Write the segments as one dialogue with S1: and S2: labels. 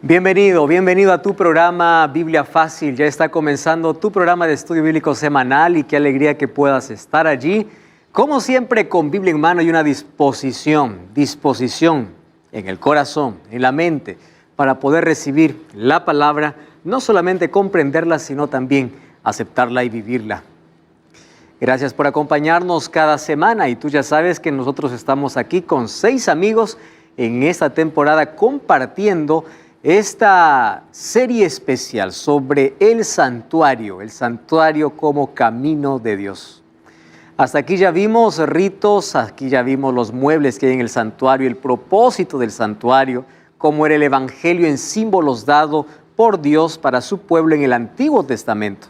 S1: Bienvenido a tu programa Biblia Fácil. Ya está comenzando tu programa de estudio bíblico semanal y qué alegría que puedas estar allí. Como siempre, con Biblia en mano y una disposición en el corazón, en la mente, para poder recibir la palabra, no solamente comprenderla, sino también aceptarla y vivirla. Gracias por acompañarnos cada semana y tú ya sabes que nosotros estamos aquí con 6 amigos en esta temporada compartiendo esta serie especial sobre el santuario como camino de Dios. Hasta aquí ya vimos ritos, aquí ya vimos los muebles que hay en el santuario, el propósito del santuario, cómo era el evangelio en símbolos dado por Dios para su pueblo en el Antiguo Testamento.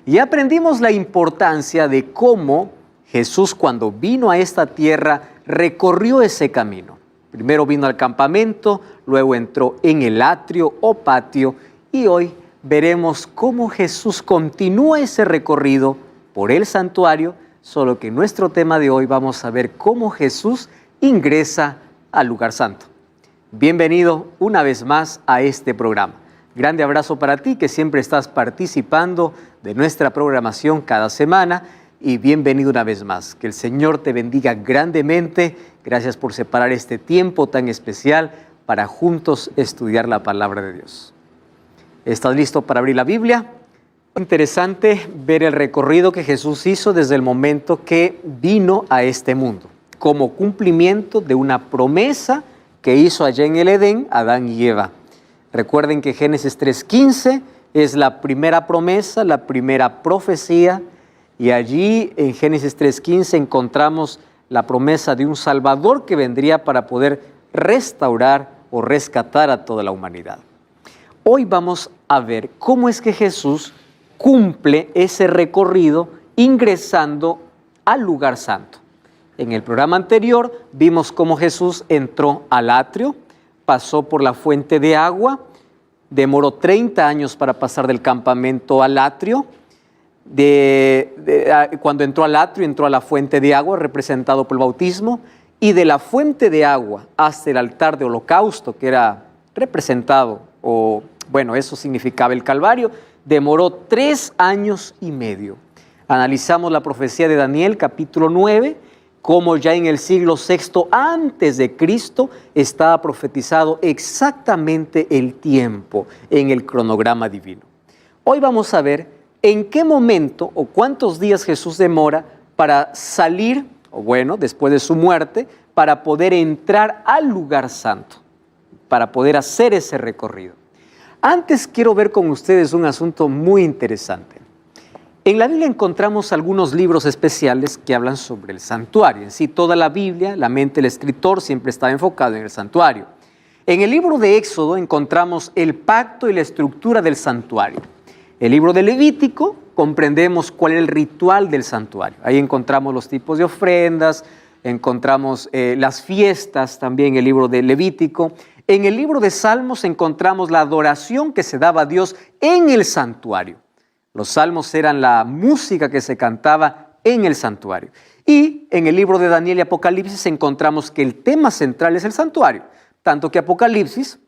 S1: Y aprendimos la importancia de cómo Jesús, cuando vino a esta tierra, recorrió ese camino. Primero vino al campamento, luego entró en el atrio o patio y hoy veremos cómo Jesús continúa ese recorrido por el santuario, solo que en nuestro tema de hoy vamos a ver cómo Jesús ingresa al lugar santo. Bienvenido una vez más a este programa. Grande abrazo para ti que siempre estás participando de nuestra programación cada semana y bienvenido una vez más. Que el Señor te bendiga grandemente. Gracias por separar este tiempo tan especial para juntos estudiar la palabra de Dios. ¿Estás listo para abrir la Biblia? Interesante ver el recorrido que Jesús hizo desde el momento que vino a este mundo, como cumplimiento de una promesa que hizo allá en el Edén Adán y Eva. Recuerden que Génesis 3:15 es la primera promesa, la primera profecía, y allí en Génesis 3:15 encontramos la promesa de un Salvador que vendría para poder restaurar o rescatar a toda la humanidad. Hoy vamos a ver cómo es que Jesús cumple ese recorrido ingresando al lugar santo. En el programa anterior vimos cómo Jesús entró al atrio, pasó por la fuente de agua, demoró 30 años para pasar del campamento al atrio. Cuando entró al atrio, entró a la fuente de agua, representado por el bautismo, y de la fuente de agua hasta el altar de holocausto, que era representado, eso significaba el Calvario, demoró 3 años y medio. Analizamos la profecía de Daniel, capítulo 9, como ya en el siglo VI antes de Cristo estaba profetizado exactamente el tiempo en el cronograma divino. Hoy vamos a ver en qué momento o cuántos días Jesús demora para salir, después de su muerte, para poder entrar al lugar santo, para poder hacer ese recorrido. Antes quiero ver con ustedes un asunto muy interesante. En la Biblia encontramos algunos libros especiales que hablan sobre el santuario. En sí, toda la Biblia, la mente del escritor siempre estaba enfocado en el santuario. En el libro de Éxodo encontramos el pacto y la estructura del santuario. El libro de Levítico comprendemos cuál es el ritual del santuario. Ahí encontramos los tipos de ofrendas, encontramos las fiestas también en el libro de Levítico. En el libro de Salmos encontramos la adoración que se daba a Dios en el santuario. Los salmos eran la música que se cantaba en el santuario. Y en el libro de Daniel y Apocalipsis encontramos que el tema central es el santuario. Tanto que Apocalipsis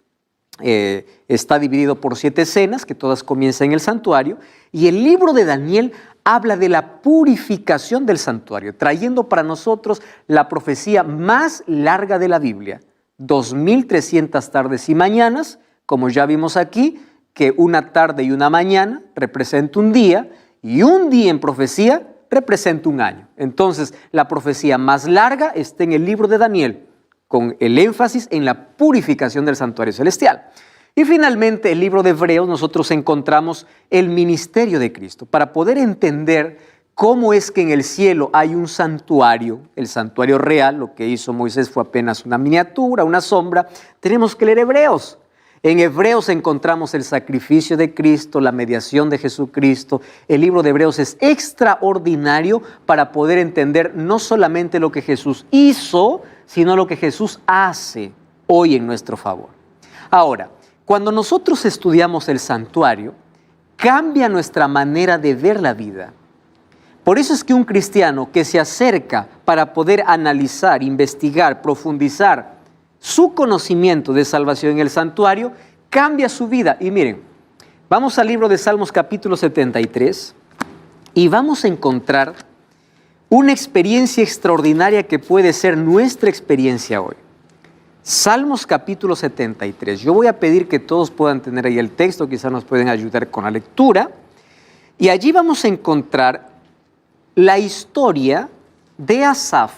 S1: está dividido por 7 escenas, que todas comienzan en el santuario. Y el libro de Daniel habla de la purificación del santuario, trayendo para nosotros la profecía más larga de la Biblia. 2300 tardes y mañanas, como ya vimos aquí, que una tarde y una mañana representa un día y un día en profecía representa un año. Entonces, la profecía más larga está en el libro de Daniel, con el énfasis en la purificación del santuario celestial. Y finalmente, el libro de Hebreos, nosotros encontramos el ministerio de Cristo. Para poder entender cómo es que en el cielo hay un santuario, el santuario real, lo que hizo Moisés fue apenas una miniatura, una sombra, tenemos que leer Hebreos. En Hebreos encontramos el sacrificio de Cristo, la mediación de Jesucristo. El libro de Hebreos es extraordinario para poder entender no solamente lo que Jesús hizo, sino lo que Jesús hace hoy en nuestro favor. Ahora, cuando nosotros estudiamos el santuario, cambia nuestra manera de ver la vida. Por eso es que un cristiano que se acerca para poder analizar, investigar, profundizar su conocimiento de salvación en el santuario, cambia su vida. Y miren, vamos al libro de Salmos capítulo 73 y vamos a encontrar una experiencia extraordinaria que puede ser nuestra experiencia hoy. Salmos capítulo 73. Yo voy a pedir que todos puedan tener ahí el texto, quizás nos pueden ayudar con la lectura. Y allí vamos a encontrar la historia de Asaf.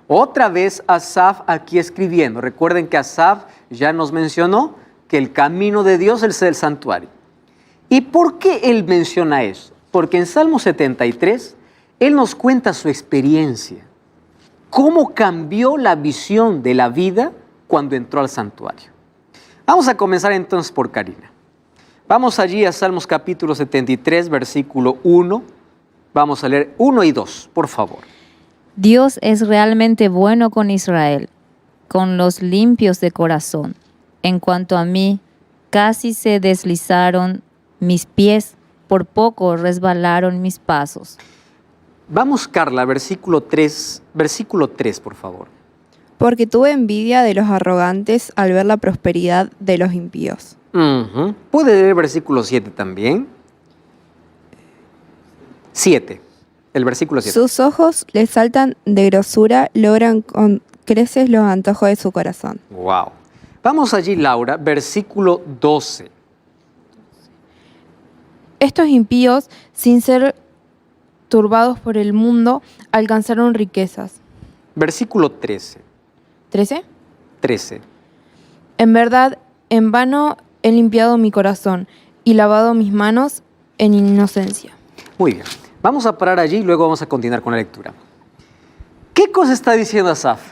S1: Otra vez Asaf aquí escribiendo. Recuerden que Asaf ya nos mencionó que el camino de Dios es el santuario. ¿Y por qué él menciona eso? Porque en Salmo 73 él nos cuenta su experiencia. Cómo cambió la visión de la vida cuando entró al santuario. Vamos a comenzar entonces por Karina. Vamos allí a Salmos capítulo 73, versículo 1. Vamos a leer 1 y 2, por favor.
S2: Dios es realmente bueno con Israel, con los limpios de corazón. En cuanto a mí, casi se deslizaron mis pies, por poco resbalaron mis pasos.
S1: Vamos, Carla, versículo 3, por favor.
S3: Porque tuve envidia de los arrogantes al ver la prosperidad de los impíos.
S1: ¿Puede leer el versículo 7 también? 7, el versículo 7.
S3: Sus ojos les saltan de grosura, logran con creces los antojos de su corazón.
S1: Wow. Vamos allí, Laura, versículo 12.
S4: Estos impíos, sin ser turbados por el mundo, alcanzaron riquezas.
S1: Versículo 13.
S4: ¿13?
S1: 13.
S4: En verdad, en vano he limpiado mi corazón y lavado mis manos en inocencia.
S1: Muy bien. Vamos a parar allí y luego vamos a continuar con la lectura. ¿Qué cosa está diciendo Asaf?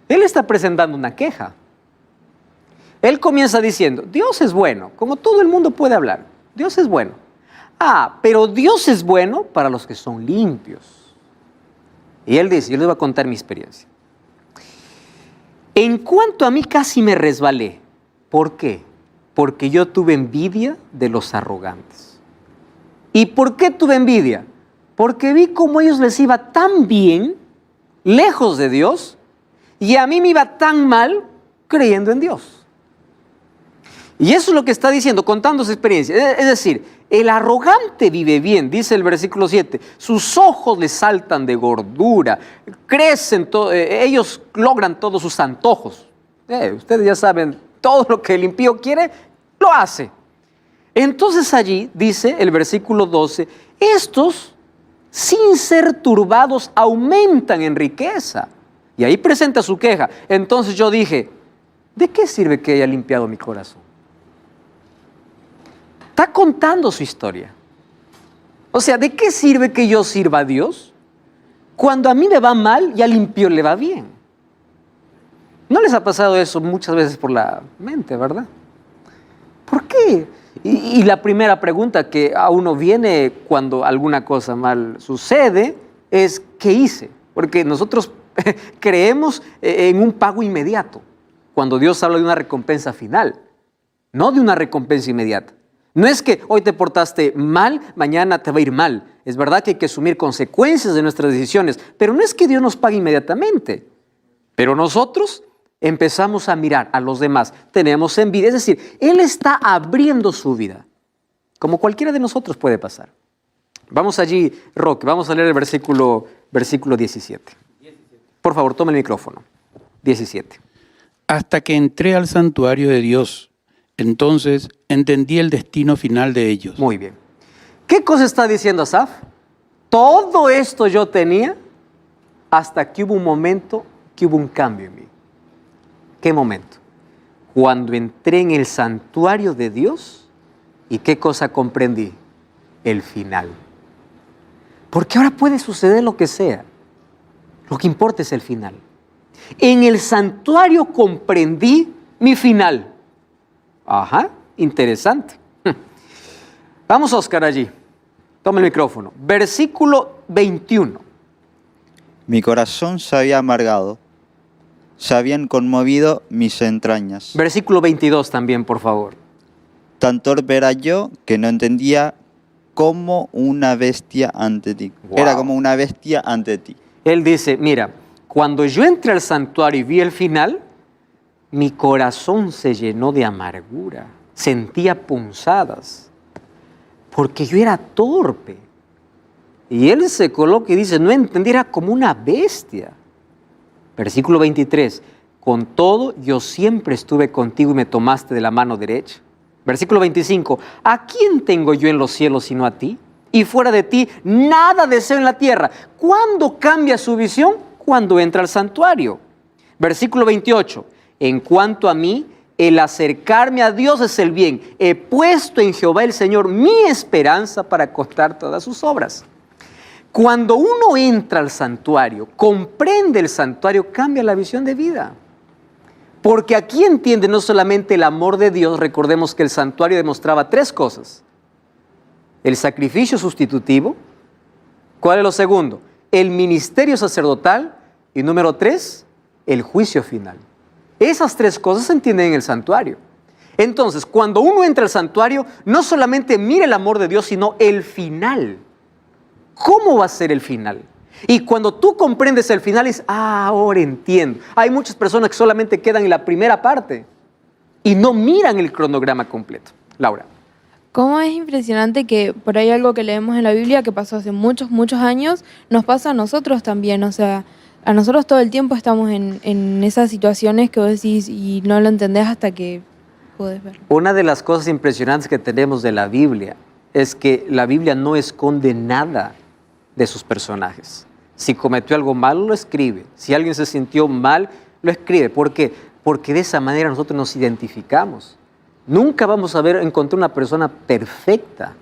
S1: Él está presentando una queja. Él comienza diciendo, Dios es bueno, como todo el mundo puede hablar. Dios es bueno. Pero Dios es bueno para los que son limpios. Y él dice, yo les voy a contar mi experiencia. En cuanto a mí casi me resbalé. ¿Por qué? Porque yo tuve envidia de los arrogantes. ¿Y por qué tuve envidia? Porque vi cómo a ellos les iba tan bien, lejos de Dios, y a mí me iba tan mal creyendo en Dios. Y eso es lo que está diciendo, contando su experiencia. Es decir, el arrogante vive bien, dice el versículo 7. Sus ojos le saltan de gordura, crecen, ellos logran todos sus antojos. Ustedes ya saben, todo lo que el impío quiere, lo hace. Entonces allí, dice el versículo 12, estos, sin ser turbados, aumentan en riqueza. Y ahí presenta su queja. Entonces yo dije, ¿de qué sirve que haya limpiado mi corazón? Está contando su historia. O sea, ¿de qué sirve que yo sirva a Dios cuando a mí me va mal y al impío le va bien? ¿No les ha pasado eso muchas veces por la mente, verdad? ¿Por qué? Y la primera pregunta que a uno viene cuando alguna cosa mal sucede es, ¿qué hice? Porque nosotros creemos en un pago inmediato, cuando Dios habla de una recompensa final, no de una recompensa inmediata. No es que hoy te portaste mal, mañana te va a ir mal. Es verdad que hay que asumir consecuencias de nuestras decisiones, pero no es que Dios nos pague inmediatamente. Pero nosotros empezamos a mirar a los demás, tenemos envidia. Es decir, Él está abriendo su vida, como cualquiera de nosotros puede pasar. Vamos allí, Roque, vamos a leer el versículo 17. Por favor, tome el micrófono. 17.
S5: Hasta que entré al santuario de Dios, entonces entendí el destino final de ellos.
S1: Muy bien. ¿Qué cosa está diciendo Asaf? Todo esto yo tenía hasta que hubo un momento que hubo un cambio en mí. ¿Qué momento? Cuando entré en el santuario de Dios y ¿qué cosa comprendí? El final. Porque ahora puede suceder lo que sea. Lo que importa es el final. En el santuario comprendí mi final. Ajá, interesante. Vamos, Oscar, allí. Toma el micrófono. Versículo 21.
S6: Mi corazón se había amargado, se habían conmovido mis entrañas.
S1: Versículo 22 también, por favor.
S6: Tan torpe era yo que no entendía como una bestia ante ti.
S1: Wow.
S6: Era como una bestia ante ti.
S1: Él dice, mira, cuando yo entré al santuario y vi el final, mi corazón se llenó de amargura, sentía punzadas, porque yo era torpe. Y él se coloca y dice, no entendí, era como una bestia. Versículo 23, con todo yo siempre estuve contigo y me tomaste de la mano derecha. Versículo 25, ¿a quién tengo yo en los cielos sino a ti? Y fuera de ti nada deseo en la tierra. ¿Cuándo cambia su visión? Cuando entra al santuario. Versículo 28, en cuanto a mí, el acercarme a Dios es el bien. He puesto en Jehová el Señor mi esperanza para contar todas sus obras. Cuando uno entra al santuario, comprende el santuario, cambia la visión de vida. Porque aquí entiende no solamente el amor de Dios, recordemos que el santuario demostraba 3 cosas. El sacrificio sustitutivo. ¿Cuál es lo segundo? El ministerio sacerdotal. Y número 3, el juicio final. Esas 3 cosas se entienden en el santuario. Entonces, cuando uno entra al santuario, no solamente mira el amor de Dios, sino el final. ¿Cómo va a ser el final? Y cuando tú comprendes el final, es, ahora entiendo. Hay muchas personas que solamente quedan en la primera parte y no miran el cronograma completo. Laura.
S4: Cómo es impresionante que por ahí algo que leemos en la Biblia que pasó hace muchos, muchos años, nos pasa a nosotros también. O sea, a nosotros todo el tiempo estamos en esas situaciones que vos decís y no lo entendés hasta que podés verlo.
S1: Una de las cosas impresionantes que tenemos de la Biblia es que la Biblia no esconde nada de sus personajes. Si cometió algo malo, lo escribe. Si alguien se sintió mal, lo escribe. ¿Por qué? Porque de esa manera nosotros nos identificamos. Nunca vamos a encontrar una persona perfecta,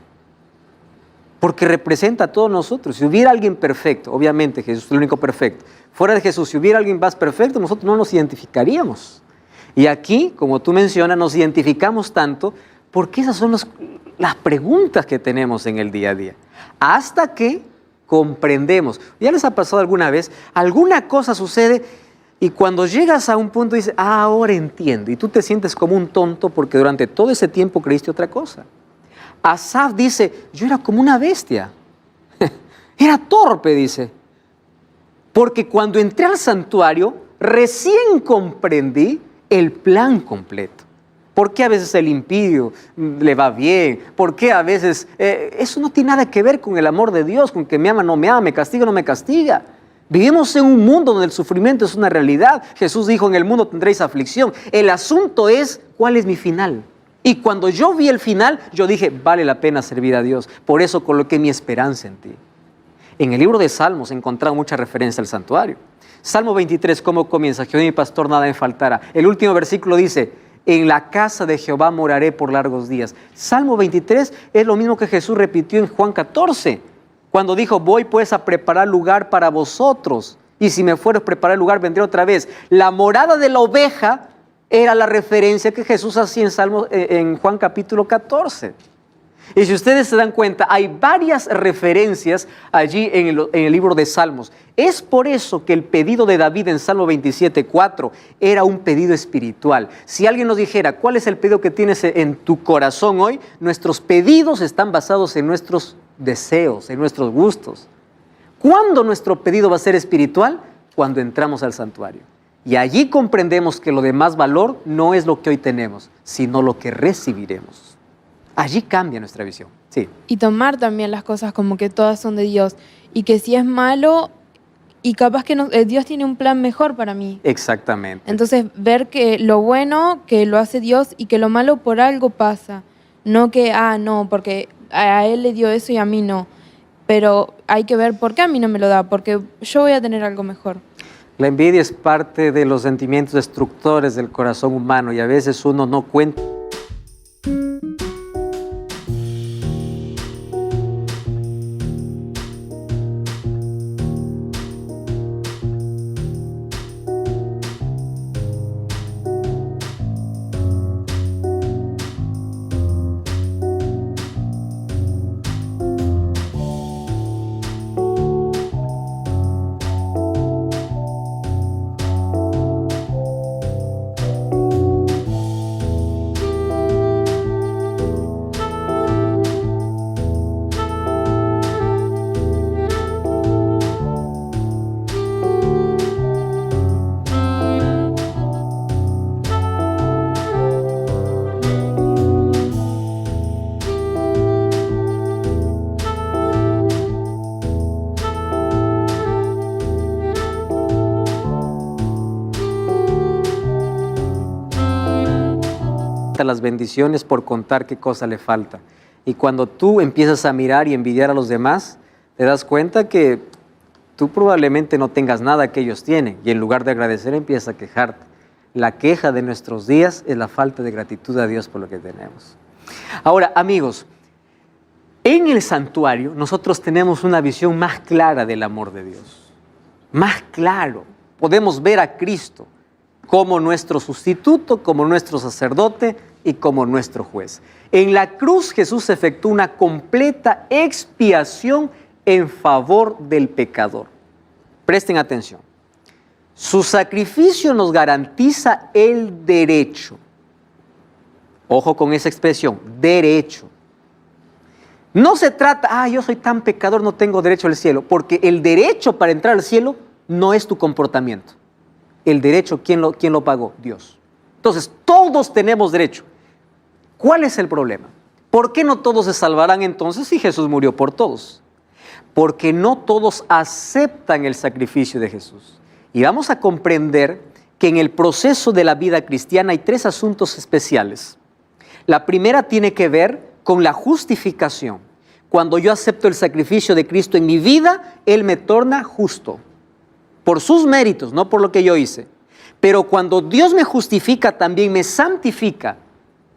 S1: porque representa a todos nosotros. Si hubiera alguien perfecto, obviamente Jesús es el único perfecto. Fuera de Jesús, si hubiera alguien más perfecto, nosotros no nos identificaríamos. Y aquí, como tú mencionas, nos identificamos tanto porque esas son las preguntas que tenemos en el día a día. Hasta que comprendemos. ¿Ya les ha pasado alguna vez? Alguna cosa sucede y cuando llegas a un punto dices, ahora entiendo. Y tú te sientes como un tonto porque durante todo ese tiempo creíste otra cosa. Asaf dice, yo era como una bestia. Era torpe, dice. Porque cuando entré al santuario, recién comprendí el plan completo. ¿Por qué a veces el impío le va bien? ¿Por qué a veces eso no tiene nada que ver con el amor de Dios, con que me ama, no me ama, me castiga, no me castiga? Vivimos en un mundo donde el sufrimiento es una realidad. Jesús dijo, en el mundo tendréis aflicción. El asunto es, ¿cuál es mi final? Y cuando yo vi el final, yo dije, vale la pena servir a Dios. Por eso coloqué mi esperanza en ti. En el libro de Salmos encontramos mucha referencia al santuario. Salmo 23, ¿cómo comienza? Jehová mi pastor, nada me faltará. El último versículo dice, en la casa de Jehová moraré por largos días. Salmo 23 es lo mismo que Jesús repitió en Juan 14, cuando dijo, voy pues a preparar lugar para vosotros, y si me fueres a preparar lugar, vendré otra vez. La morada de la oveja era la referencia que Jesús hacía en Juan capítulo 14. Y si ustedes se dan cuenta, hay varias referencias allí en el libro de Salmos. Es por eso que el pedido de David en Salmo 27:4 era un pedido espiritual. Si alguien nos dijera, ¿cuál es el pedido que tienes en tu corazón hoy? Nuestros pedidos están basados en nuestros deseos, en nuestros gustos. ¿Cuándo nuestro pedido va a ser espiritual? Cuando entramos al santuario. Y allí comprendemos que lo de más valor no es lo que hoy tenemos, sino lo que recibiremos. Allí cambia nuestra visión. Sí.
S4: Y tomar también las cosas como que todas son de Dios. Y que si es malo, y capaz que Dios tiene un plan mejor para mí.
S1: Exactamente.
S4: Entonces, ver que lo bueno que lo hace Dios y que lo malo por algo pasa. No que, no, porque a Él le dio eso y a mí no. Pero hay que ver por qué a mí no me lo da, porque yo voy a tener algo mejor.
S1: La envidia es parte de los sentimientos destructores del corazón humano y a veces uno no cuenta. capta las bendiciones por contar qué cosa le falta. Y cuando tú empiezas a mirar y envidiar a los demás, te das cuenta que tú probablemente no tengas nada que ellos tienen. Y en lugar de agradecer, empiezas a quejarte. La queja de nuestros días es la falta de gratitud a Dios por lo que tenemos. Ahora, amigos, en el santuario nosotros tenemos una visión más clara del amor de Dios. Más claro. Podemos ver a Cristo como nuestro sustituto, como nuestro sacerdote y como nuestro juez. En la cruz Jesús efectuó una completa expiación en favor del pecador. Presten atención. Su sacrificio nos garantiza el derecho. Ojo con esa expresión, derecho. No se trata, yo soy tan pecador, no tengo derecho al cielo, porque el derecho para entrar al cielo no es tu comportamiento. El derecho, ¿quién lo pagó? Dios. Entonces, todos tenemos derecho. ¿Cuál es el problema? ¿Por qué no todos se salvarán entonces si Jesús murió por todos? Porque no todos aceptan el sacrificio de Jesús. Y vamos a comprender que en el proceso de la vida cristiana hay 3 asuntos especiales. La primera tiene que ver con la justificación. Cuando yo acepto el sacrificio de Cristo en mi vida, Él me torna justo. Por sus méritos, no por lo que yo hice. Pero cuando Dios me justifica, también me santifica.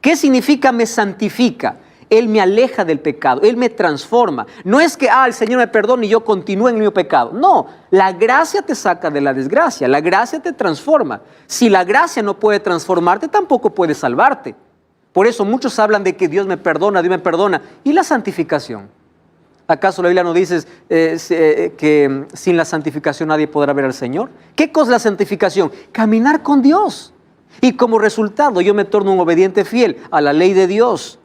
S1: ¿Qué significa me santifica? Él me aleja del pecado, Él me transforma. No es que, el Señor me perdone y yo continúe en mi pecado. No, la gracia te saca de la desgracia, la gracia te transforma. Si la gracia no puede transformarte, tampoco puede salvarte. Por eso muchos hablan de que Dios me perdona. ¿Y la santificación? ¿Acaso la Biblia no dice que sin la santificación nadie podrá ver al Señor? ¿Qué cosa es la santificación? Caminar con Dios. Y como resultado yo me torno un obediente fiel a la ley de Dios.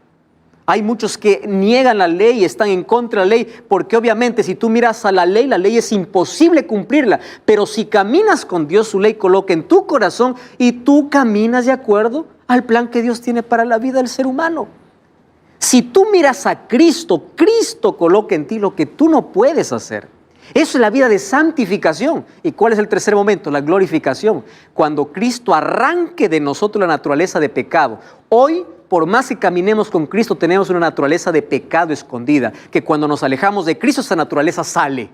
S1: Hay muchos que niegan la ley y están en contra de la ley, porque obviamente si tú miras a la ley es imposible cumplirla. Pero si caminas con Dios, su ley coloca en tu corazón y tú caminas de acuerdo al plan que Dios tiene para la vida del ser humano. Si tú miras a Cristo, Cristo coloca en ti lo que tú no puedes hacer. Eso es la vida de santificación. ¿Y cuál es el tercer momento? La glorificación. Cuando Cristo arranque de nosotros la naturaleza de pecado. Hoy, por más que caminemos con Cristo, tenemos una naturaleza de pecado escondida, que cuando nos alejamos de Cristo, esa naturaleza sale.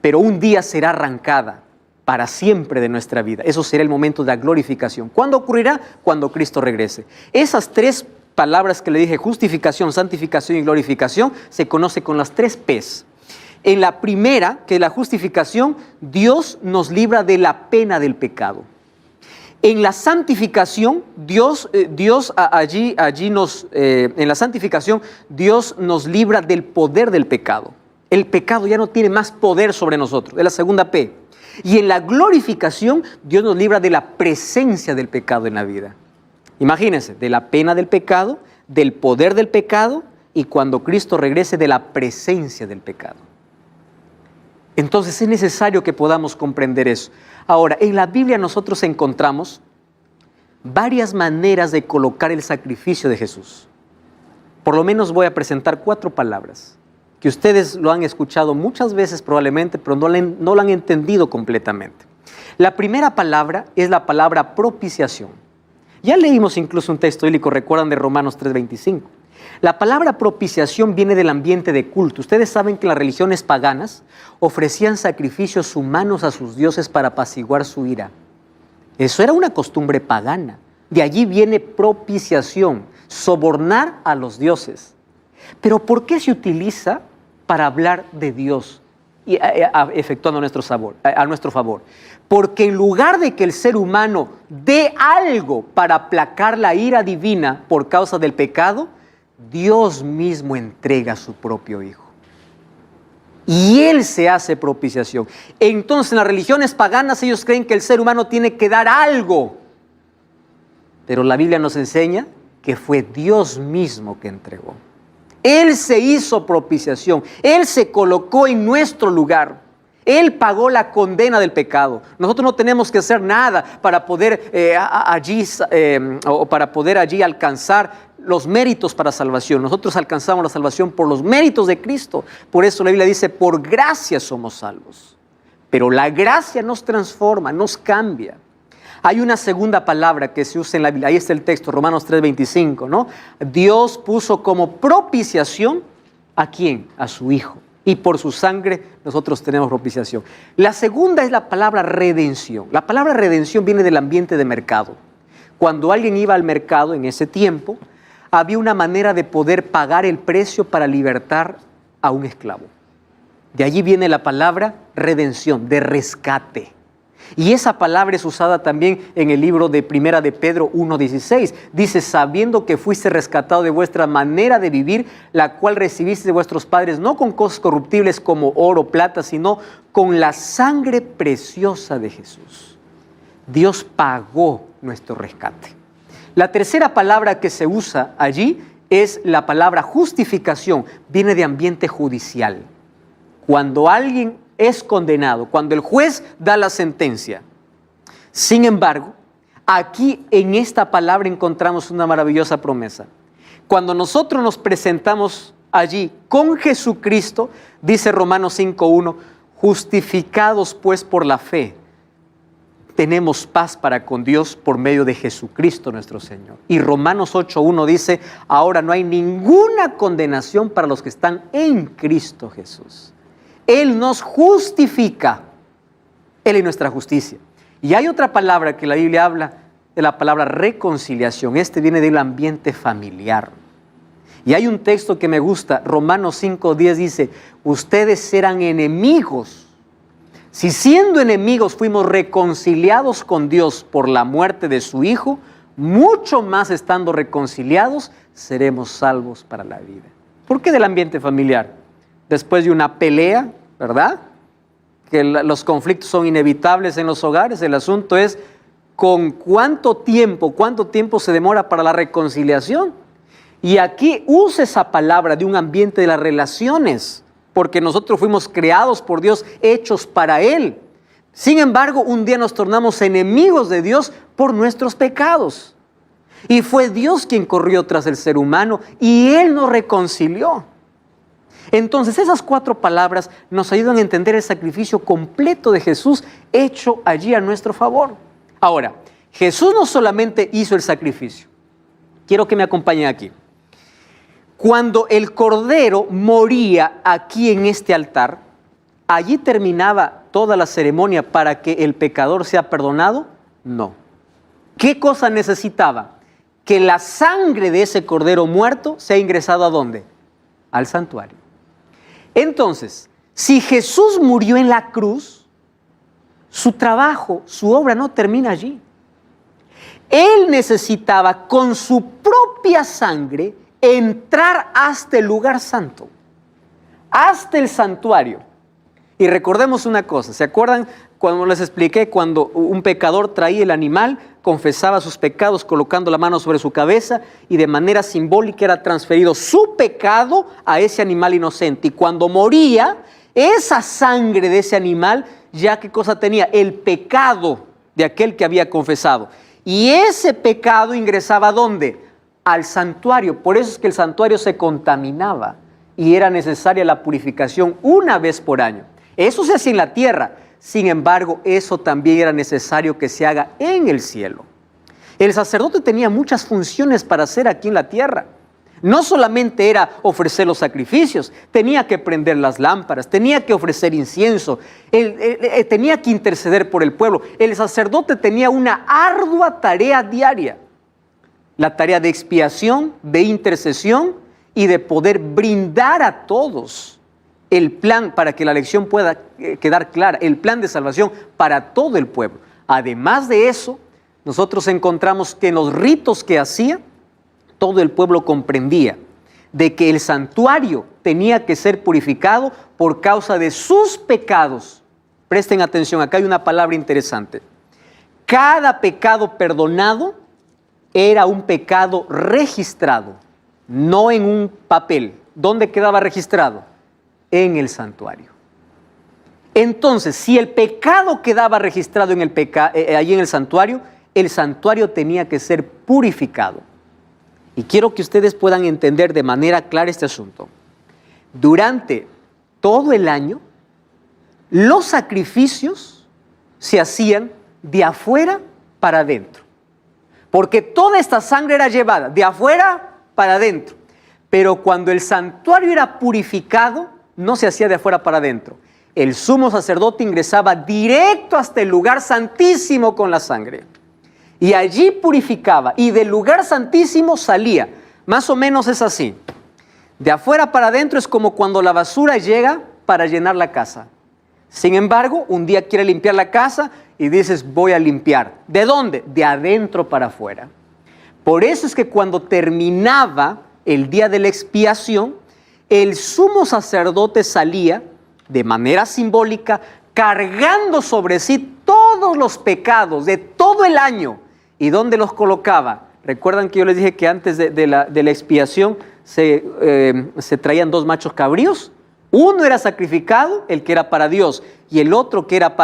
S1: Pero un día será arrancada para siempre de nuestra vida. Eso será el momento de la glorificación. ¿Cuándo ocurrirá? Cuando Cristo regrese. Esas 3 palabras que le dije, justificación, santificación y glorificación, se conoce con las 3 P's. En la primera, que es la justificación, Dios nos libra de la pena del pecado. En la santificación, en la santificación, Dios nos libra del poder del pecado. El pecado ya no tiene más poder sobre nosotros. Es la segunda P. Y en la glorificación, Dios nos libra de la presencia del pecado en la vida. Imagínense, de la pena del pecado, del poder del pecado y cuando Cristo regrese de la presencia del pecado. Entonces es necesario que podamos comprender eso. Ahora, en la Biblia nosotros encontramos varias maneras de colocar el sacrificio de Jesús. Por lo menos voy a presentar 4 palabras, que ustedes lo han escuchado muchas veces probablemente, pero no lo han entendido completamente. La primera palabra es la palabra propiciación. Ya leímos incluso un texto bíblico, recuerdan, de Romanos 3:25. La palabra propiciación viene del ambiente de culto. Ustedes saben que las religiones paganas ofrecían sacrificios humanos a sus dioses para apaciguar su ira. Eso era una costumbre pagana. De allí viene propiciación, sobornar a los dioses. Pero ¿por qué se utiliza para hablar de Dios y efectuando a nuestro favor? Porque en lugar de que el ser humano dé algo para aplacar la ira divina por causa del pecado, Dios mismo entrega a su propio Hijo. Y Él se hace propiciación. Entonces en las religiones paganas ellos creen que el ser humano tiene que dar algo. Pero la Biblia nos enseña que fue Dios mismo que entregó. Él se hizo propiciación. Él se colocó en nuestro lugar. Él pagó la condena del pecado. Nosotros no tenemos que hacer nada para poder allí alcanzar los méritos para salvación. Nosotros alcanzamos la salvación por los méritos de Cristo. Por eso la Biblia dice, por gracia somos salvos. Pero la gracia nos transforma, nos cambia. Hay una segunda palabra que se usa en la Biblia, ahí está el texto, Romanos 3:25, ¿no? Dios puso como propiciación, ¿a quién? A su Hijo. Y por su sangre nosotros tenemos propiciación. La segunda es la palabra redención. La palabra redención viene del ambiente de mercado. Cuando alguien iba al mercado en ese tiempo, había una manera de poder pagar el precio para libertar a un esclavo. De allí viene la palabra redención, de rescate. Y esa palabra es usada también en el libro de Primera de Pedro 1:16. Dice, sabiendo que fuiste rescatado de vuestra manera de vivir, la cual recibiste de vuestros padres, no con cosas corruptibles como oro o plata, sino con la sangre preciosa de Jesús. Dios pagó nuestro rescate. La tercera palabra que se usa allí es la palabra justificación. Viene de ambiente judicial. Cuando alguien es condenado, cuando el juez da la sentencia. Sin embargo, aquí en esta palabra encontramos una maravillosa promesa. Cuando nosotros nos presentamos allí con Jesucristo, dice Romanos 5:1, justificados pues por la fe, tenemos paz para con Dios por medio de Jesucristo nuestro Señor. Y Romanos 8:1 dice, ahora no hay ninguna condenación para los que están en Cristo Jesús. Él nos justifica. Él es nuestra justicia. Y hay otra palabra que la Biblia habla, de la palabra reconciliación. Este viene del ambiente familiar. Y hay un texto que me gusta, Romanos 5:10 dice, ustedes eran enemigos. Si siendo enemigos fuimos reconciliados con Dios por la muerte de su Hijo, mucho más estando reconciliados, seremos salvos para la vida. ¿Por qué del ambiente familiar? Después de una pelea, ¿verdad? Que los conflictos son inevitables en los hogares. El asunto es con cuánto tiempo se demora para la reconciliación. Y aquí usa esa palabra de un ambiente de las relaciones, porque nosotros fuimos creados por Dios, hechos para Él. Sin embargo, un día nos tornamos enemigos de Dios por nuestros pecados. Y fue Dios quien corrió tras el ser humano y Él nos reconcilió. Entonces, esas 4 palabras nos ayudan a entender el sacrificio completo de Jesús hecho allí a nuestro favor. Ahora, Jesús no solamente hizo el sacrificio. Quiero que me acompañen aquí. Cuando el Cordero moría aquí en este altar, ¿allí terminaba toda la ceremonia para que el pecador sea perdonado? No. ¿Qué cosa necesitaba? Que la sangre de ese Cordero muerto sea ingresado ¿a dónde? Al santuario. Entonces, si Jesús murió en la cruz, su trabajo, su obra no termina allí. Él necesitaba con su propia sangre entrar hasta el lugar santo, hasta el santuario. Y recordemos una cosa, ¿se acuerdan cuando les expliqué cuando un pecador traía el animal, confesaba sus pecados colocando la mano sobre su cabeza y de manera simbólica era transferido su pecado a ese animal inocente? Y cuando moría, esa sangre de ese animal, ya ¿qué cosa tenía? El pecado de aquel que había confesado. Y ese pecado ingresaba ¿a dónde? Al santuario. Por eso es que el santuario se contaminaba y era necesaria la purificación una vez por año. Eso se hacía en la tierra. Sin embargo, eso también era necesario que se haga en el cielo. El sacerdote tenía muchas funciones para hacer aquí en la tierra. No solamente era ofrecer los sacrificios, tenía que prender las lámparas, tenía que ofrecer incienso, tenía que interceder por el pueblo. El sacerdote tenía una ardua tarea diaria. La tarea de expiación, de intercesión y de poder brindar a todos el plan para que la lección pueda quedar clara, el plan de salvación para todo el pueblo. Además de eso, nosotros encontramos que en los ritos que hacía, todo el pueblo comprendía de que el santuario tenía que ser purificado por causa de sus pecados. Presten atención, acá hay una palabra interesante. Cada pecado perdonado era un pecado registrado, no en un papel. ¿Dónde quedaba registrado? En el santuario. Entonces, si el pecado quedaba registrado allí en el santuario tenía que ser purificado. Y quiero que ustedes puedan entender de manera clara este asunto. Durante todo el año, los sacrificios se hacían de afuera para adentro. Porque toda esta sangre era llevada de afuera para adentro. Pero cuando el santuario era purificado, no se hacía de afuera para adentro. El sumo sacerdote ingresaba directo hasta el lugar santísimo con la sangre. Y allí purificaba. Y del lugar santísimo salía. Más o menos es así. De afuera para adentro es como cuando la basura llega para llenar la casa. Sin embargo, un día quiere limpiar la casa y dices, voy a limpiar. ¿De dónde? De adentro para afuera. Por eso es que cuando terminaba el día de la expiación, el sumo sacerdote salía de manera simbólica, cargando sobre sí todos los pecados de todo el año. ¿Y dónde los colocaba? Recuerdan que yo les dije que antes de la expiación se traían 2 machos cabríos. Uno era sacrificado, el que era para Dios, y el otro que era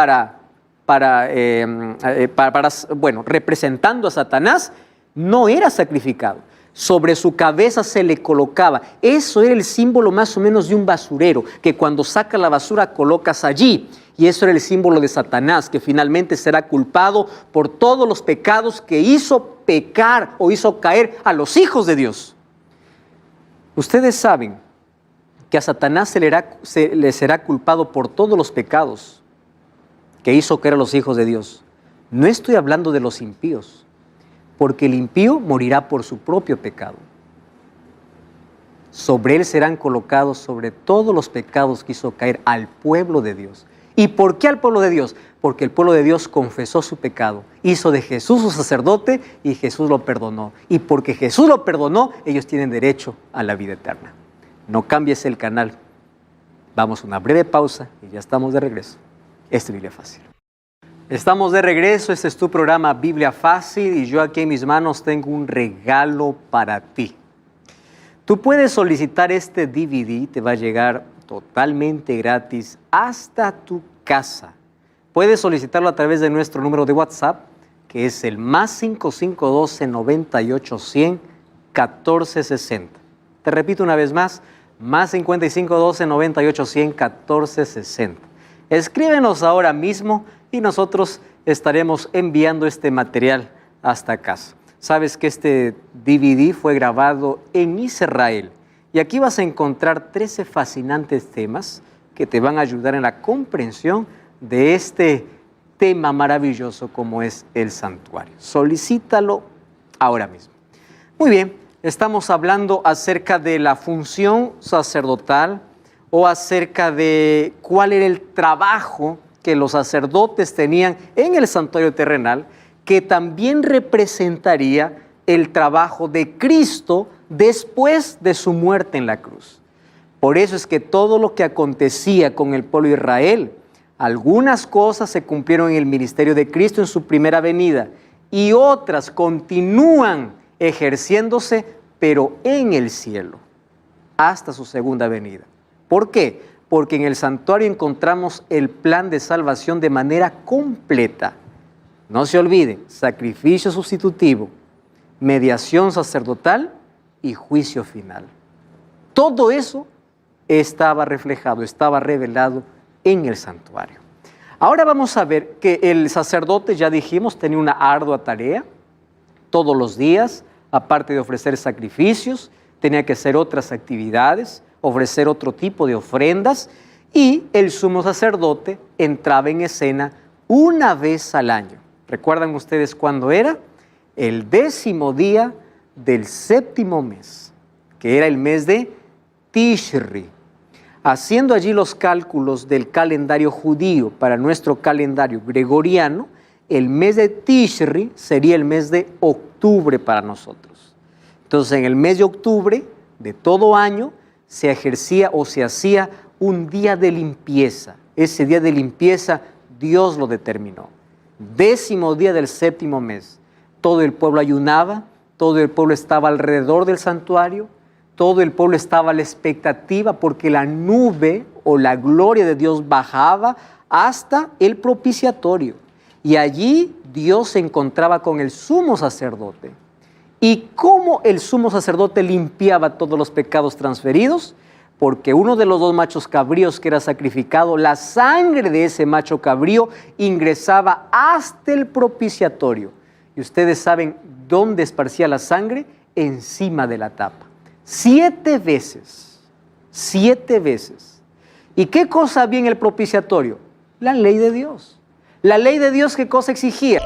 S1: representando a Satanás, no era sacrificado. Sobre su cabeza se le colocaba. Eso era el símbolo más o menos de un basurero, que cuando saca la basura colocas allí. Y eso era el símbolo de Satanás, que finalmente será culpado por todos los pecados que hizo pecar o hizo caer a los hijos de Dios. Ustedes saben que a Satanás se le será culpado por todos los pecados que hizo caer a los hijos de Dios. No estoy hablando de los impíos, porque el impío morirá por su propio pecado. Sobre él serán colocados sobre todos los pecados que hizo caer al pueblo de Dios. ¿Y por qué al pueblo de Dios? Porque el pueblo de Dios confesó su pecado, hizo de Jesús su sacerdote y Jesús lo perdonó. Y porque Jesús lo perdonó, ellos tienen derecho a la vida eterna. No cambies el canal. Vamos a una breve pausa y ya estamos de regreso. Esto es Biblia Fácil. Estamos de regreso, este es tu programa Biblia Fácil y yo aquí en mis manos tengo un regalo para ti. Tú puedes solicitar este DVD, te va a llegar totalmente gratis hasta tu casa. Puedes solicitarlo a través de nuestro número de WhatsApp, que es el +5512 98 100 1460. Te repito una vez más, +5512 98 100 1460. Escríbenos ahora mismo y nosotros estaremos enviando este material hasta casa. Sabes que este DVD fue grabado en Israel y aquí vas a encontrar 13 fascinantes temas que te van a ayudar en la comprensión de este tema maravilloso como es el santuario. Solicítalo ahora mismo. Muy bien, estamos hablando acerca de la función sacerdotal o acerca de cuál era el trabajo que los sacerdotes tenían en el santuario terrenal, que también representaría el trabajo de Cristo después de su muerte en la cruz. Por eso es que todo lo que acontecía con el pueblo de Israel, algunas cosas se cumplieron en el ministerio de Cristo en su primera venida y otras continúan ejerciéndose, pero en el cielo, hasta su segunda venida. ¿Por qué? Porque en el santuario encontramos el plan de salvación de manera completa. No se olvide, sacrificio sustitutivo, mediación sacerdotal y juicio final. Todo eso estaba reflejado, estaba revelado en el santuario. Ahora vamos a ver que el sacerdote, ya dijimos, tenía una ardua tarea. Todos los días, aparte de ofrecer sacrificios, tenía que hacer otras actividades, ofrecer otro tipo de ofrendas, y el sumo sacerdote entraba en escena una vez al año. ¿Recuerdan ustedes cuándo era? El 10º día del 7º mes, que era el mes de Tishri. Haciendo allí los cálculos del calendario judío para nuestro calendario gregoriano, el mes de Tishri sería el mes de octubre para nosotros. Entonces, en el mes de octubre de todo año se ejercía o se hacía un día de limpieza. Ese día de limpieza Dios lo determinó. 10º día del 7º mes. Todo el pueblo ayunaba, todo el pueblo estaba alrededor del santuario, todo el pueblo estaba a la expectativa porque la nube o la gloria de Dios bajaba hasta el propiciatorio. Y allí Dios se encontraba con el sumo sacerdote. ¿Y cómo el sumo sacerdote limpiaba todos los pecados transferidos? Porque uno de los 2 machos cabríos que era sacrificado, la sangre de ese macho cabrío ingresaba hasta el propiciatorio. Y ustedes saben dónde esparcía la sangre, encima de la tapa. 7 veces. 7 veces. ¿Y qué cosa había en el propiciatorio? La ley de Dios. La ley de Dios, ¿qué cosa exigía?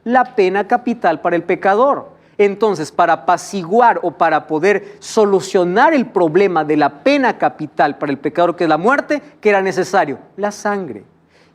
S1: La pena capital para el pecador. Entonces, para apaciguar o para poder solucionar el problema de la pena capital para el pecador, que es la muerte, ¿qué era necesario? La sangre.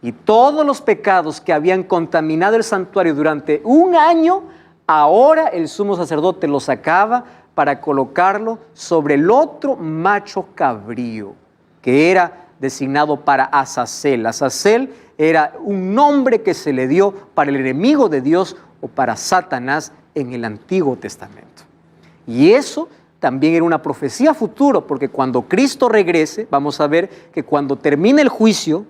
S1: Y todos los pecados que habían contaminado el santuario durante un año, ahora el sumo sacerdote los sacaba para colocarlo sobre el otro macho cabrío, que era designado para Azazel. Azazel era un nombre que se le dio para el enemigo de Dios o para Satanás en el Antiguo Testamento. Y eso también era una profecía futuro, porque cuando Cristo regrese, vamos a ver que cuando termine el juicio,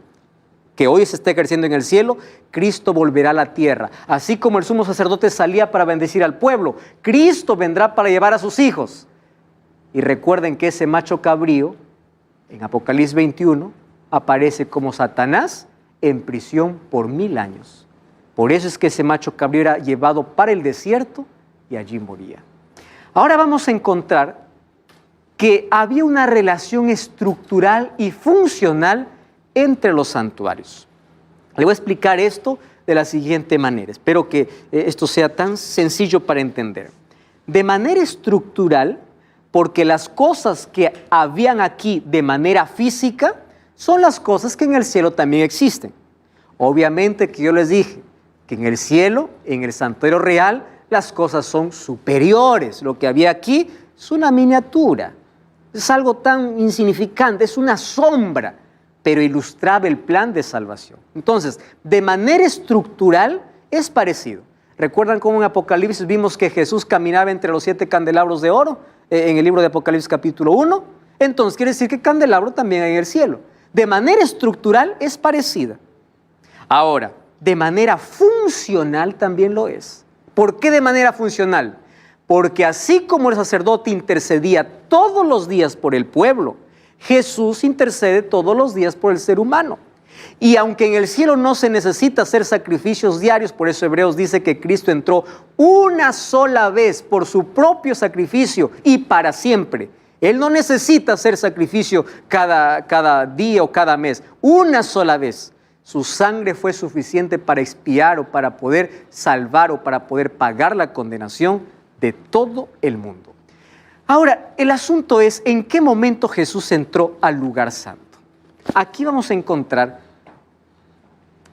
S1: que hoy se está ejerciendo en el cielo, Cristo volverá a la tierra. Así como el sumo sacerdote salía para bendecir al pueblo, Cristo vendrá para llevar a sus hijos. Y recuerden que ese macho cabrío, en Apocalipsis 21, aparece como Satanás en prisión por 1000 años. Por eso es que ese macho cabrío era llevado para el desierto y allí moría. Ahora vamos a encontrar que había una relación estructural y funcional entre los santuarios. Le voy a explicar esto de la siguiente manera. Espero que esto sea tan sencillo para entender. De manera estructural, porque las cosas que habían aquí de manera física son las cosas que en el cielo también existen. Obviamente que yo les dije que en el cielo, en el santuario real, las cosas son superiores. Lo que había aquí es una miniatura, es algo tan insignificante, es una sombra, pero ilustraba el plan de salvación. Entonces, de manera estructural es parecido. ¿Recuerdan cómo en Apocalipsis vimos que Jesús caminaba entre los 7 candelabros de oro? En el libro de Apocalipsis capítulo 1. Entonces quiere decir que candelabro también hay en el cielo. De manera estructural es parecida. Ahora, de manera funcional también lo es. ¿Por qué de manera funcional? Porque así como el sacerdote intercedía todos los días por el pueblo, Jesús intercede todos los días por el ser humano. Y aunque en el cielo no se necesita hacer sacrificios diarios, por eso Hebreos dice que Cristo entró una sola vez por su propio sacrificio y para siempre. Él no necesita hacer sacrificio cada día o cada mes, una sola vez. Su sangre fue suficiente para expiar o para poder salvar o para poder pagar la condenación de todo el mundo. Ahora, el asunto es en qué momento Jesús entró al lugar santo. Aquí vamos a encontrar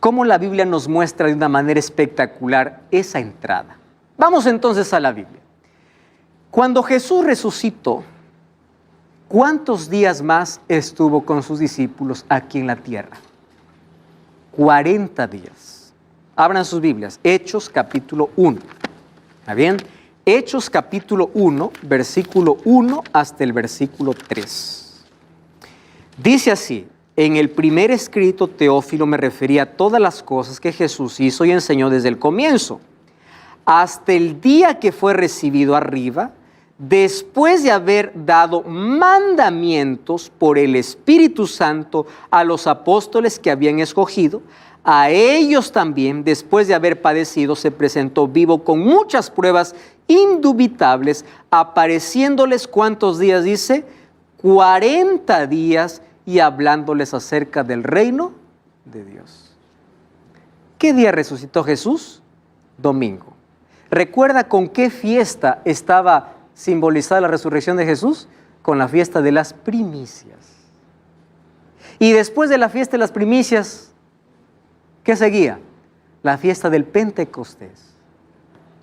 S1: cómo la Biblia nos muestra de una manera espectacular esa entrada. Vamos entonces a la Biblia. Cuando Jesús resucitó, ¿cuántos días más estuvo con sus discípulos aquí en la tierra? 40 días. Abran sus Biblias, Hechos capítulo 1. ¿Está bien? Hechos capítulo 1, versículo 1 hasta el versículo 3. Dice así: en el primer escrito, Teófilo, me refería a todas las cosas que Jesús hizo y enseñó desde el comienzo, hasta el día que fue recibido arriba, después de haber dado mandamientos por el Espíritu Santo a los apóstoles que habían escogido. A ellos también, después de haber padecido, se presentó vivo con muchas pruebas indubitables, apareciéndoles, ¿cuántos días dice? 40 días, y hablándoles acerca del reino de Dios. ¿Qué día resucitó Jesús? domingo. ¿Recuerda con qué fiesta estaba simbolizada la resurrección de Jesús? Con la fiesta de las primicias. Y después de la fiesta de las primicias, ¿qué seguía? La fiesta del Pentecostés.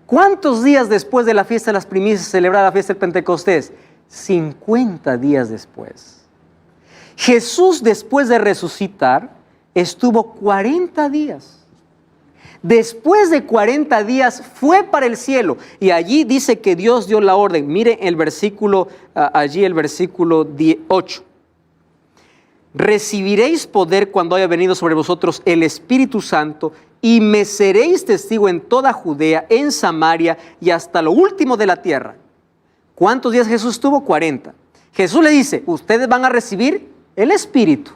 S1: ¿Cuántos días después de la fiesta de las primicias se celebraba la fiesta del Pentecostés? 50 días después. Jesús, después de resucitar, estuvo 40 días. Después de 40 días fue para el cielo y allí dice que Dios dio la orden. Miren el versículo, allí el versículo 8. Recibiréis poder cuando haya venido sobre vosotros el Espíritu Santo y me seréis testigo en toda Judea, en Samaria y hasta lo último de la tierra. ¿Cuántos días Jesús tuvo? 40. Jesús le dice, ustedes van a recibir el Espíritu.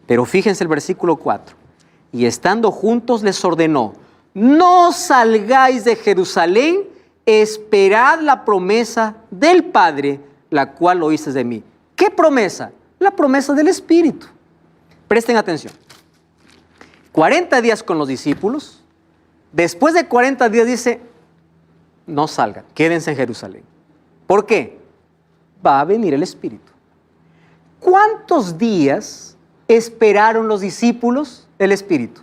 S1: Pero fíjense el versículo 4. Y estando juntos les ordenó, no salgáis de Jerusalén, esperad la promesa del Padre, la cual oísteis de mí. ¿Qué promesa? La promesa del Espíritu. Presten atención. 40 días con los discípulos. Después de 40 días dice, no salgan, quédense en Jerusalén. ¿Por qué? Va a venir el Espíritu. ¿Cuántos días esperaron los discípulos el Espíritu?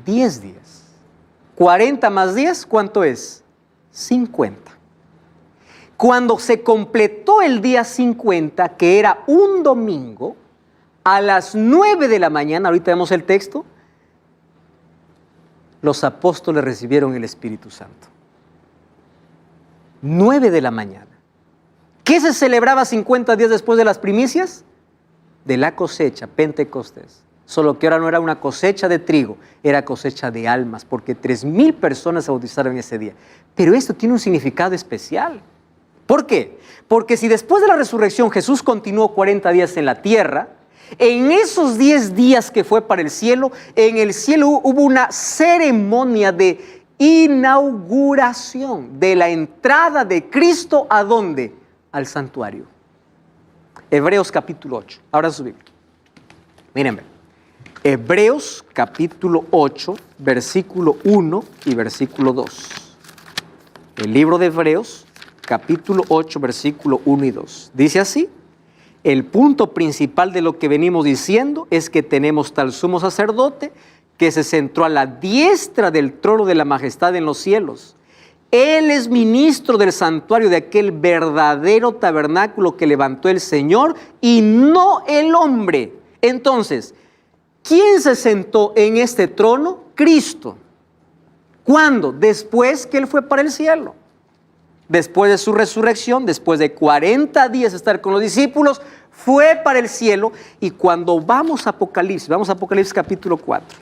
S1: 10 días. 40 más 10, ¿cuánto es? 50. Cuando se completó el día 50, que era un domingo, a las 9 de la mañana, ahorita vemos el texto, los apóstoles recibieron el Espíritu Santo. 9 de la mañana. ¿Qué se celebraba 50 días después de las primicias? De la cosecha, Pentecostés. Solo que ahora no era una cosecha de trigo, era cosecha de almas, porque 3,000 personas se bautizaron ese día. Pero esto tiene un significado especial. ¿Por qué? Porque si después de la resurrección Jesús continuó 40 días en la tierra, en esos 10 días que fue para el cielo, en el cielo hubo una ceremonia de inauguración de la entrada de Cristo, ¿a dónde? Al santuario. Hebreos capítulo 8. Ahora su Biblia. Mírenme. Hebreos capítulo 8, versículo 1 y versículo 2. El libro de Hebreos, capítulo 8, versículo 1 y 2. Dice así, el punto principal de lo que venimos diciendo es que tenemos tal sumo sacerdote que se sentó a la diestra del trono de la majestad en los cielos. Él es ministro del santuario de aquel verdadero tabernáculo que levantó el Señor y no el hombre. Entonces, ¿quién se sentó en este trono? Cristo. ¿Cuándo? Después que Él fue para el cielo. Después de su resurrección, después de 40 días de estar con los discípulos, fue para el cielo. Y cuando vamos a Apocalipsis capítulo 4,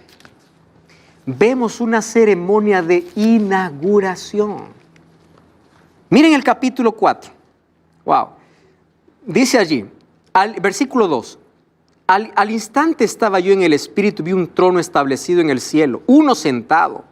S1: vemos una ceremonia de inauguración. Miren el capítulo 4. Wow. Dice allí, versículo 2. Al instante estaba yo en el espíritu, vi un trono establecido en el cielo, uno sentado.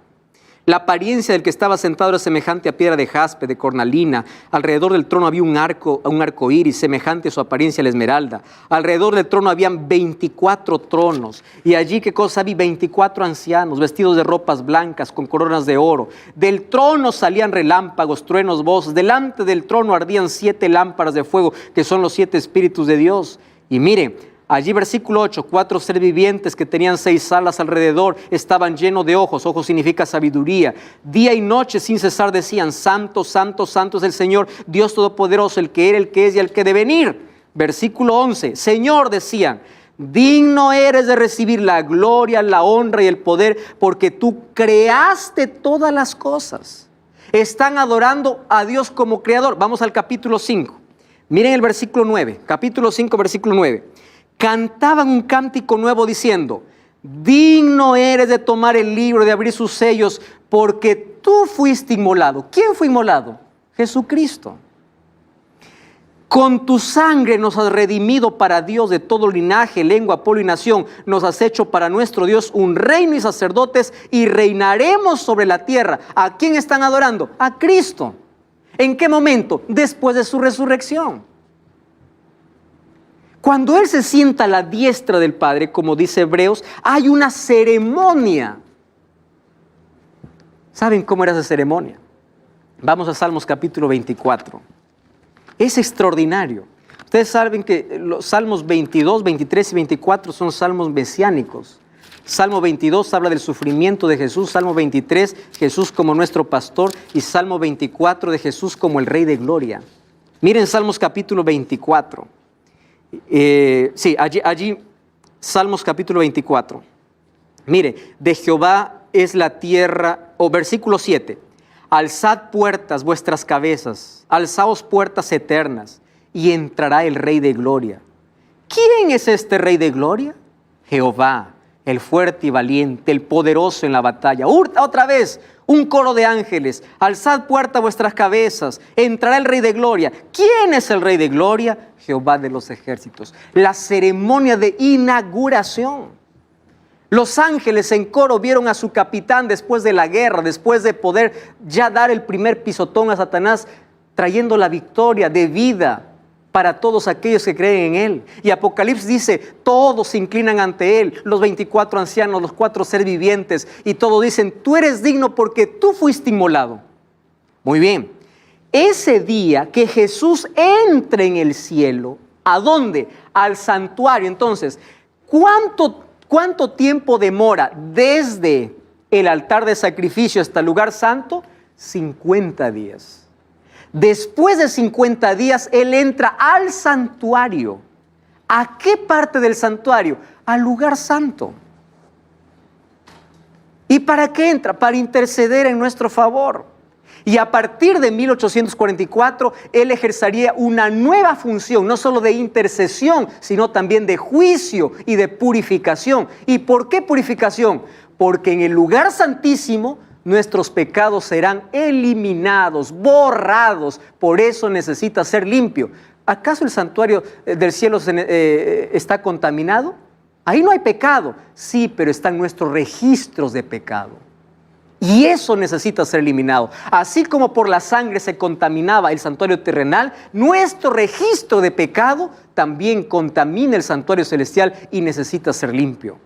S1: La apariencia del que estaba sentado era semejante a piedra de jaspe, de cornalina. Alrededor del trono había un arco iris, semejante a su apariencia a la esmeralda. Alrededor del trono habían 24 tronos. Y allí, ¿qué cosa había? 24 ancianos, vestidos de ropas blancas, con coronas de oro. Del trono salían relámpagos, truenos, voces. Delante del trono ardían 7 lámparas de fuego, que son los 7 espíritus de Dios. Y miren, allí versículo 8, 4 seres vivientes que tenían 6 alas alrededor, estaban llenos de ojos. Ojos significa sabiduría. Día y noche sin cesar decían, santo, santo, santo es el Señor, Dios Todopoderoso, el que era, el que es y el que debe venir. Versículo 11, Señor, decían, digno eres de recibir la gloria, la honra y el poder, porque tú creaste todas las cosas. Están adorando a Dios como creador. Vamos al capítulo 5. Miren el versículo 9, capítulo 5, versículo 9. Cantaban un cántico nuevo diciendo, digno eres de tomar el libro, de abrir sus sellos, porque tú fuiste inmolado. ¿Quién fue inmolado? Jesucristo. Con tu sangre nos has redimido para Dios de todo linaje, lengua, pueblo y nación. Nos has hecho para nuestro Dios un reino y sacerdotes y reinaremos sobre la tierra. ¿A quién están adorando? A Cristo. ¿En qué momento? Después de su resurrección. Cuando Él se sienta a la diestra del Padre, como dice Hebreos, hay una ceremonia ¿Saben cómo era esa ceremonia? Vamos a Salmos capítulo 24. Es extraordinario. Ustedes saben que los salmos 22, 23 y 24 son salmos mesiánicos. Salmo 22 habla del sufrimiento de Jesús, Salmo 23, Jesús como nuestro pastor, y Salmo 24 de Jesús como el Rey de Gloria. Miren Salmos capítulo 24. Allí Salmos capítulo 24. Mire, de Jehová es la tierra, versículo 7. Alzad puertas vuestras cabezas, alzaos puertas eternas, y entrará el Rey de Gloria. ¿Quién es este Rey de Gloria? Jehová, el fuerte y valiente, el poderoso en la batalla. Otra vez, un coro de ángeles. Alzad puertas vuestras cabezas, entrará el Rey de Gloria. ¿Quién es el Rey de Gloria? Jehová de los ejércitos. La ceremonia de inauguración. Los ángeles en coro vieron a su capitán después de la guerra, después de poder ya dar el primer pisotón a Satanás, trayendo la victoria de vida para todos aquellos que creen en Él. Y Apocalipsis dice, todos se inclinan ante Él, los 24 ancianos, los 4 seres vivientes, y todos dicen, tú eres digno porque tú fuiste inmolado. Muy bien, ese día que Jesús entre en el cielo, ¿a dónde? Al santuario. Entonces, ¿cuánto tiempo demora desde el altar de sacrificio hasta el lugar santo? 50 días. Después de 50 días, Él entra al santuario. ¿A qué parte del santuario? Al lugar santo. ¿Y para qué entra? Para interceder en nuestro favor. Y a partir de 1844, Él ejercería una nueva función, no solo de intercesión, sino también de juicio y de purificación. ¿Y por qué purificación? Porque en el lugar santísimo nuestros pecados serán eliminados, borrados. Por eso necesita ser limpio. ¿Acaso el santuario del cielo está contaminado? Ahí no hay pecado. Sí, pero están nuestros registros de pecado. Y eso necesita ser eliminado. Así como por la sangre se contaminaba el santuario terrenal, nuestro registro de pecado también contamina el santuario celestial y necesita ser limpio.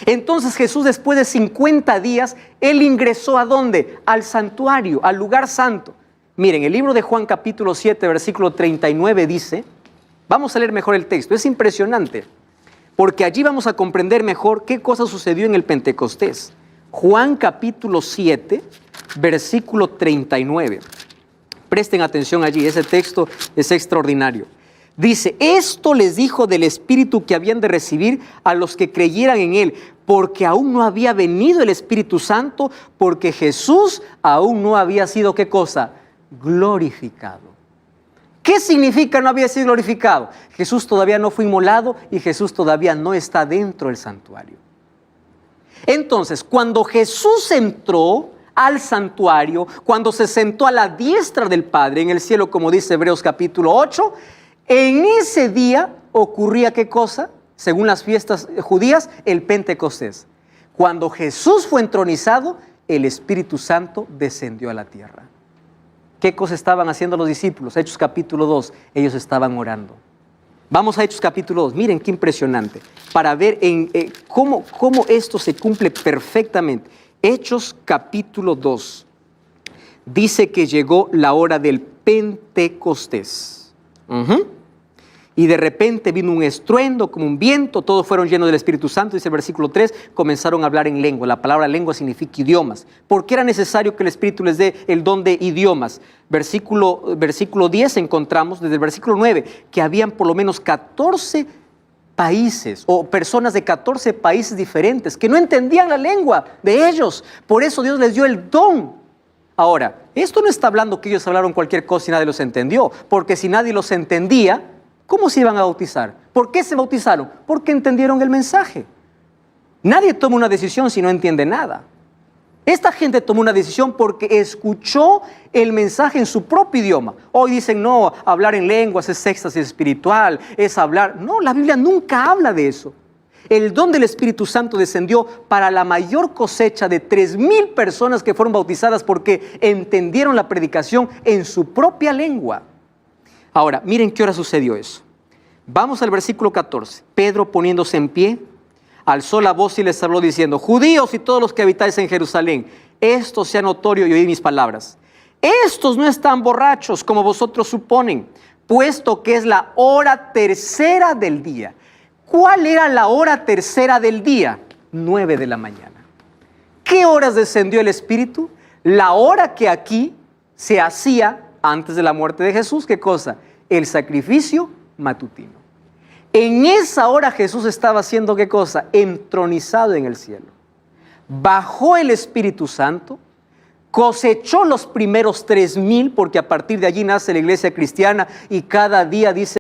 S1: Entonces Jesús, después de 50 días, Él ingresó ¿a dónde? Al santuario, al lugar santo. Miren, el libro de Juan capítulo 7, versículo 39 dice, vamos a leer mejor el texto, es impresionante, porque allí vamos a comprender mejor qué cosa sucedió en el Pentecostés. Juan capítulo 7, versículo 39. Presten atención allí, ese texto es extraordinario. Dice, esto les dijo del Espíritu que habían de recibir a los que creyeran en Él, porque aún no había venido el Espíritu Santo, porque Jesús aún no había sido, ¿qué cosa? Glorificado. ¿Qué significa no había sido glorificado? Jesús todavía no fue inmolado y Jesús todavía no está dentro del santuario. Entonces, cuando Jesús entró al santuario, cuando se sentó a la diestra del Padre en el cielo, como dice Hebreos capítulo 8, en ese día ocurría ¿qué cosa? Según las fiestas judías, el Pentecostés. Cuando Jesús fue entronizado, el Espíritu Santo descendió a la tierra. ¿Qué cosa estaban haciendo los discípulos? Hechos capítulo 2, ellos estaban orando. Vamos a Hechos capítulo 2, miren qué impresionante, para ver cómo esto se cumple perfectamente. Hechos capítulo 2, dice que llegó la hora del Pentecostés. Y de repente vino un estruendo como un viento, todos fueron llenos del Espíritu Santo, dice el versículo 3, comenzaron a hablar en lengua. La palabra lengua significa idiomas. ¿Por qué era necesario que el Espíritu les dé el don de idiomas? Versículo 10 encontramos, desde el versículo 9, que habían por lo menos 14 países o personas de 14 países diferentes que no entendían la lengua de ellos. Por eso Dios les dio el don. Ahora, esto no está hablando que ellos hablaron cualquier cosa y nadie los entendió, porque si nadie los entendía, ¿cómo se iban a bautizar? ¿Por qué se bautizaron? Porque entendieron el mensaje. Nadie toma una decisión si no entiende nada. Esta gente tomó una decisión porque escuchó el mensaje en su propio idioma. Hoy dicen, no, hablar en lenguas es éxtasis espiritual, es hablar. No, la Biblia nunca habla de eso. El don del Espíritu Santo descendió para la mayor cosecha de 3,000 personas que fueron bautizadas porque entendieron la predicación en su propia lengua. Ahora, miren qué hora sucedió eso. Vamos al versículo 14. Pedro, poniéndose en pie, alzó la voz y les habló diciendo, judíos y todos los que habitáis en Jerusalén, esto sea notorio y oíd mis palabras. Estos no están borrachos como vosotros suponen, puesto que es la hora tercera del día. ¿Cuál era la hora tercera del día? 9 de la mañana. ¿Qué horas descendió el Espíritu? La hora que aquí se hacía antes de la muerte de Jesús. ¿Qué cosa? El sacrificio matutino. En esa hora Jesús estaba haciendo ¿qué cosa? Entronizado en el cielo. Bajó el Espíritu Santo, cosechó los primeros 3,000, porque a partir de allí nace la iglesia cristiana y cada día dice